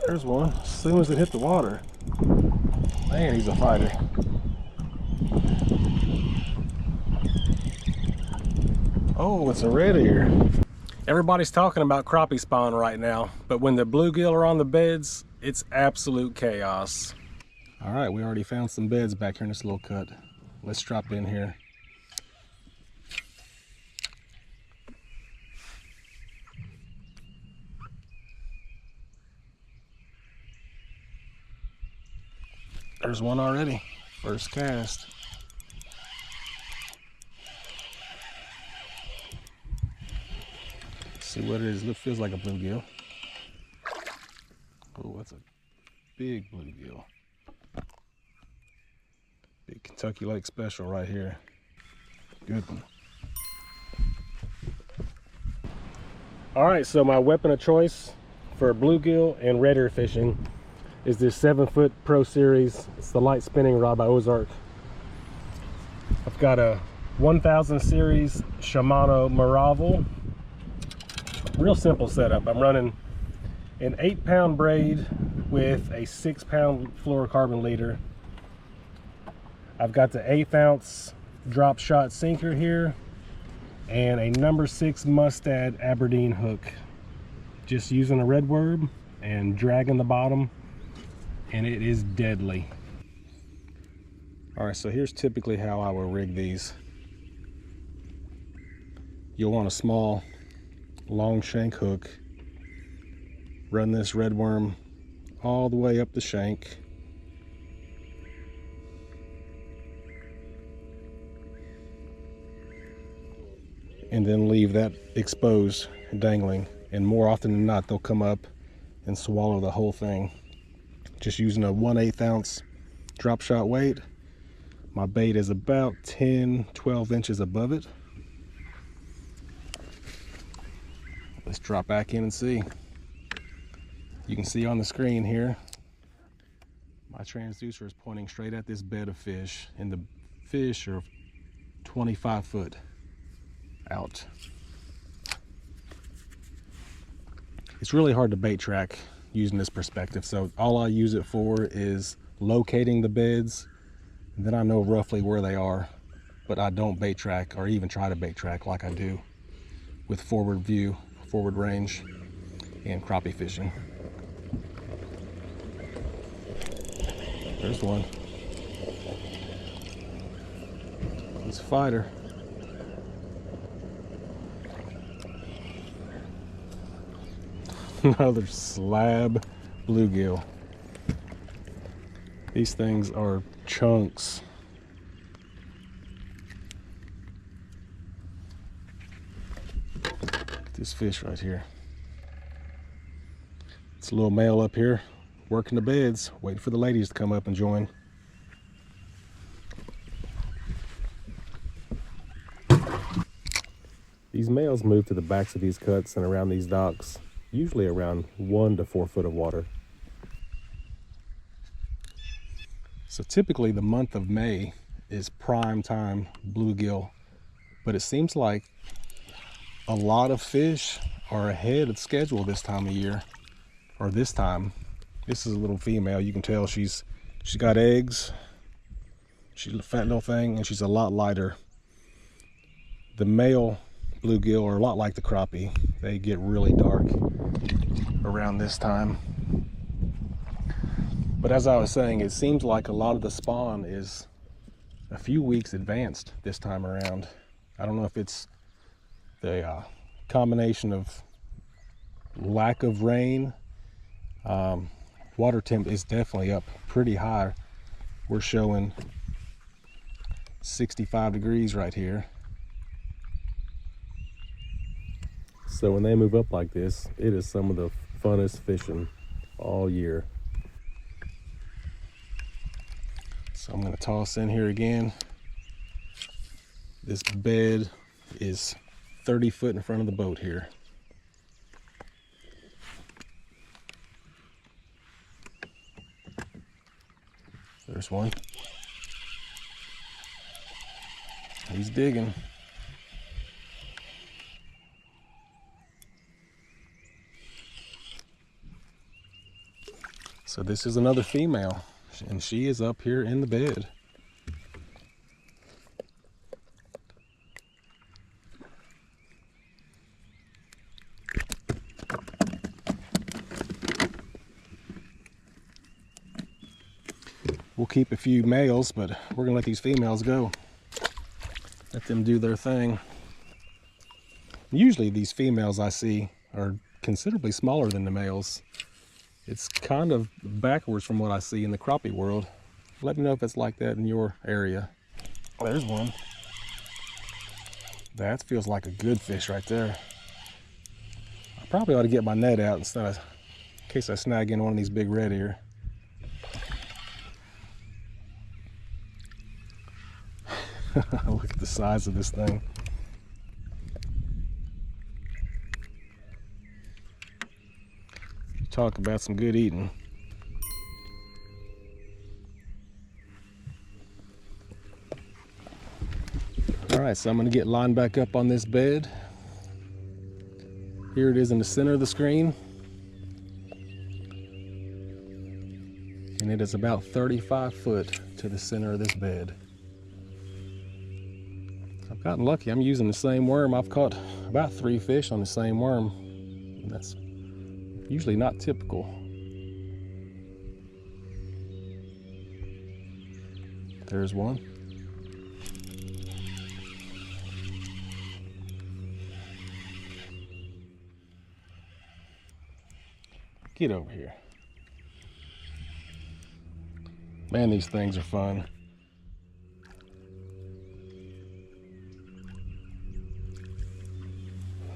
There's one. As soon as it hit the water. Man, he's a fighter. Oh, it's a red ear. Everybody's talking about crappie spawn right now, but when the bluegill are on the beds, it's absolute chaos. All right, we already found some beds back here in this little cut. Let's drop in here. There's one already. First cast. Let's see what it is. It feels like a bluegill. Oh, that's a big bluegill. Big Kentucky Lake special right here. Good one. All right, so my weapon of choice for bluegill and red ear fishing is this 7-foot Pro Series. It's the light spinning rod by Ozark. I've got a 1000 series Shimano Maravel. Real simple setup. I'm running an 8-pound braid with a 6-pound fluorocarbon leader. I've got the 1/8 ounce drop shot sinker here and a number 6 Mustad Aberdeen hook. Just using a red worm and dragging the bottom, and it is deadly. All right, so here's typically how I will rig these. You'll want a small long shank hook. Run this red worm all the way up the shank. And then leave that exposed, dangling. And more often than not, they'll come up and swallow the whole thing. Just using a 1/8 ounce drop shot weight. My bait is about 10-12 inches above it. Let's drop back in and see. You can see on the screen here, my transducer is pointing straight at this bed of fish, and the fish are 25 foot out. It's really hard to bait track using this perspective, so all I use it for is locating the beds, and then I know roughly where they are, but I don't bait track or even try to bait track like I do with forward view, forward range, and crappie fishing. There's one. He's a fighter. Another slab bluegill. These things are chunks. This fish right here. It's a little male up here working the beds, waiting for the ladies to come up and join. These males move to the backs of these cuts and around these docks, usually around 1 to 4 foot of water. So typically the month of May is prime time bluegill, but it seems like a lot of fish are ahead of schedule this time of year, or this time. This is a little female. You can tell she's got eggs. She's a fat little thing, and she's a lot lighter. The male bluegill are a lot like the crappie. They get really dark around this time. But as I was saying, it seems like a lot of the spawn is a few weeks advanced this time around. I don't know if it's the combination of lack of rain. Water temp is definitely up pretty high. We're showing 65 degrees right here. So when they move up like this, it is some of the funnest fishing all year. So I'm going to toss in here again. This bed is 30 foot in front of the boat here. There's one. He's digging. So this is another female, and she is up here in the bed. We'll keep a few males, but we're gonna let these females go. Let them do their thing. Usually these females I see are considerably smaller than the males. It's kind of backwards from what I see in the crappie world. Let me know if it's like that in your area. There's one. That feels like a good fish right there. I probably ought to get my net out instead of, in case I snag in one of these big red ear. Look at the size of this thing. Talk about some good eating. All right, so I'm gonna get lined back up on this bed. Here it is in the center of the screen. And it is about 35 foot to the center of this bed. I've gotten lucky. I'm using the same worm. I've caught about 3 fish on the same worm. And that's usually not typical. There's one. Get over here. Man, these things are fun.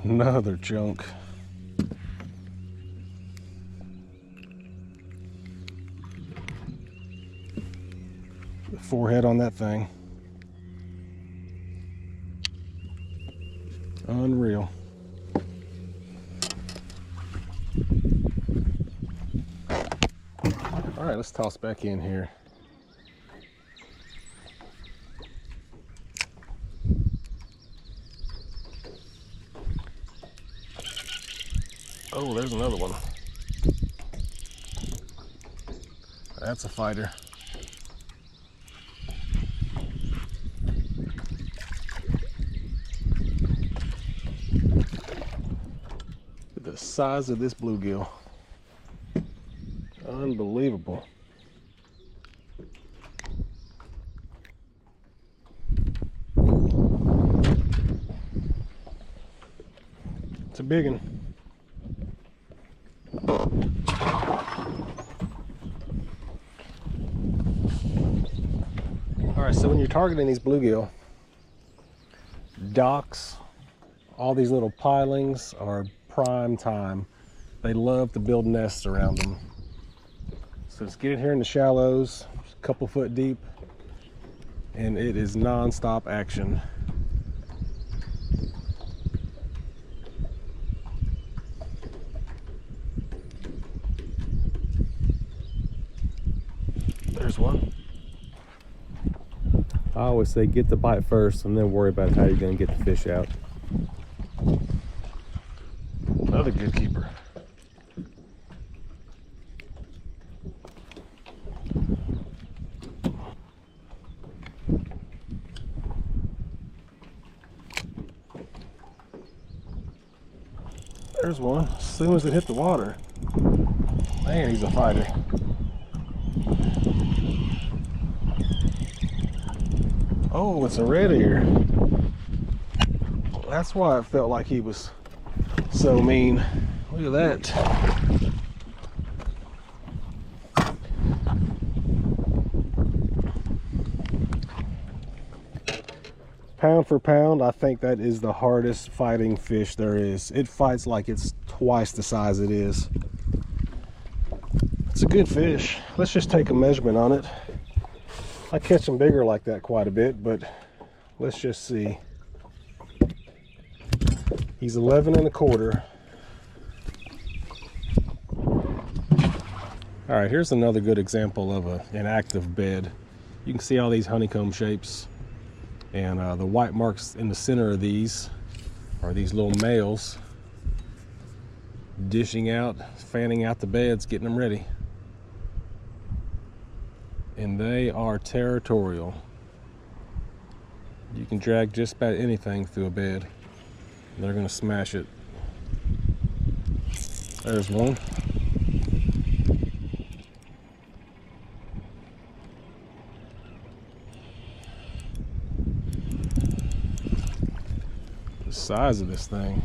Another chunk. The forehead on that thing. Unreal. All right, let's toss back in here. Oh, there's another one. That's a fighter. Look at the size of this bluegill. Unbelievable. It's a big one. All right, so when you're targeting these bluegill, docks, all these little pilings are prime time. They love to build nests around them. So just get it here in the shallows, a couple foot deep, and it is non-stop action. There's one. I always say get the bite first and then worry about how you're going to get the fish out. Another good keeper. There's one. As soon as it hit the water. Man, he's a fighter. Oh, it's a red ear. That's why it felt like he was so mean. Look at that. Pound for pound, I think that is the hardest fighting fish there is. It fights like it's twice the size it is. It's a good fish. Let's just take a measurement on it. I catch them bigger like that quite a bit, but let's just see. He's 11 1/4. All right, here's another good example of an active bed. You can see all these honeycomb shapes, and the white marks in the center of these are these little males dishing out, fanning out the beds, getting them ready. and they are territorial. You can drag just about anything through a bed. They're gonna smash it. There's one. The size of this thing.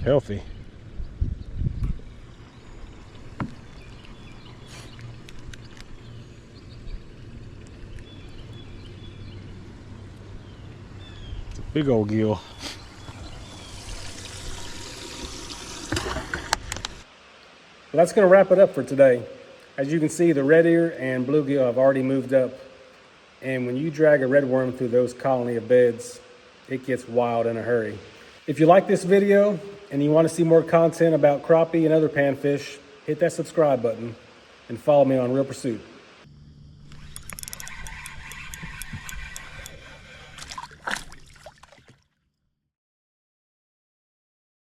Healthy. It's a big old gill. Well, that's going to wrap it up for today. As you can see, the red ear and bluegill have already moved up. And when you drag a red worm through those colony of beds, it gets wild in a hurry. If you like this video and you want to see more content about crappie and other panfish, hit that subscribe button and follow me on Real Pursuit.